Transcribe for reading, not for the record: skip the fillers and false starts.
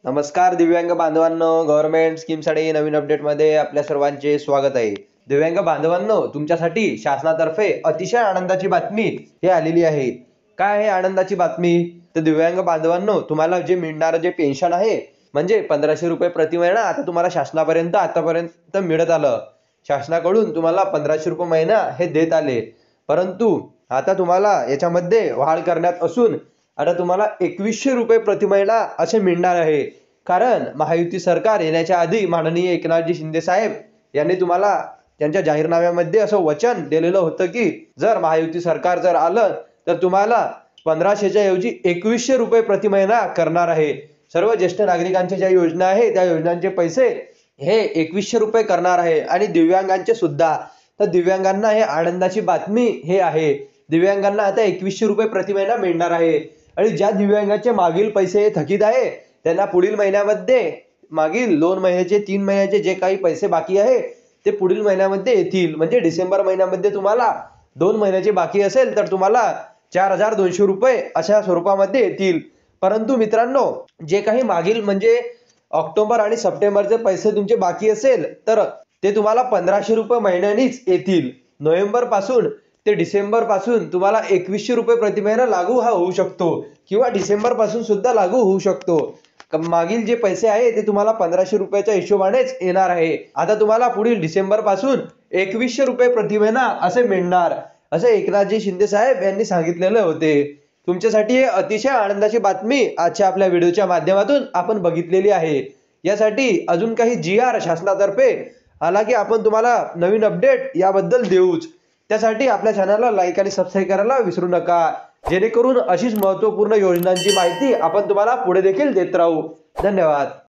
नमस्कार दिव्यांग बांधवांनो, गव्हर्नमेंट स्कीमसाठी नवीन अपडेटमध्ये आपल्या सर्वांचे स्वागत आहे। दिव्यांग बांधवांनो, तुमच्यासाठी शासनातर्फे अतिशय आनंदाची बातमी हे आलेली आहे। काय आहे आनंदाची बातमी? तर दिव्यांग बांधवांनो, तुम्हाला जे मिळणारे जे पेन्शन आहे म्हणजे 1500 रुपये प्रति महिना आता तुम्हाला शासनापर्यंत आतापर्यंत मिळत आलं। शासनाकडून तुम्हाला 1500 रुपये महिना हे देत आले, परंतु आता तुम्हाला याच्यामध्ये वाढ करण्यात असून आता तुम्हाला 2100 रुपये प्रति महिना असे मिळणार आहे। कारण महायुती सरकार येण्याच्या आधी माननीय एकनाथजी शिंदे साहेब यांनी तुम्हाला त्यांच्या जाहीरनाम्यामध्ये असं वचन दिलेलं होतं की जर महायुती सरकार जर आलं तर तुम्हाला 1500च्या ऐवजी 2100 रुपये प्रति महिना करणार आहे। सर्व ज्येष्ठ नागरिकांच्या ज्या योजना आहे त्या योजनांचे पैसे हे 2100 रुपये करणार आहे आणि दिव्यांगांचे सुद्धा। तर दिव्यांगांना हे आनंदाची बातमी हे आहे, दिव्यांगांना आता 2100 रुपये प्रति महिना मिळणार आहे। आणि ज्या दिव्यांगाचे मागील पैसे थकीत आहे त्यांना पुढील महिन्यामध्ये मागील 2 महिन्याचे 3 महिन्याचे जे काही पैसे बाकी आहे ते पुढील महिन्यामध्ये येतील। म्हणजे डिसेंबर महिन्यामध्ये तुम्हाला 2 महिन्याचे बाकी असेल तर तुम्हाला 4200 रुपये अशा स्वरूपामध्ये येतील। परंतु मित्रांनो, जे काही मागील म्हणजे ऑक्टोबर आणि सप्टेंबरचे पैसे तुमचे बाकी असेल तर ते तुम्हाला 1500 रुपये महिन्यानीच येतील। नोव्हेंबर पासून ते डिसेंबर पासून तुम्हाला 2100 रुपये प्रति महिना लागू होऊ शकतो किंवा डिसेंबर पासून सुद्धा लागू होऊ शकतो। मागील जे पैसे आहे ते तुम्हाला 1500 रुपयाच्या हिशोबानेच येणार आहे। आता तुम्हाला पुढील डिसेंबर पासून 2100 रुपये प्रति महिना असे मिळणार, असे एकनाथजी शिंदे साहेब यांनी सांगितलेले होते। तुमच्यासाठी हे अतिशय आनंदाची बातमी आजच्या आपल्या व्हिडिओच्या माध्यमातून आपण बघितलेली आहे। यासाठी अजून काही GR शासनातर्फे आला की आपण तुम्हाला नवीन अपडेट याबद्दल देऊच। त्यासाठी आपल्या चॅनलला लाईक आणि सबस्क्राइब करायला विसरू नका, जेणेकरून अशीच महत्त्वपूर्ण योजनांची माहिती आपण तुम्हाला पुढे देखील देत राहू। धन्यवाद।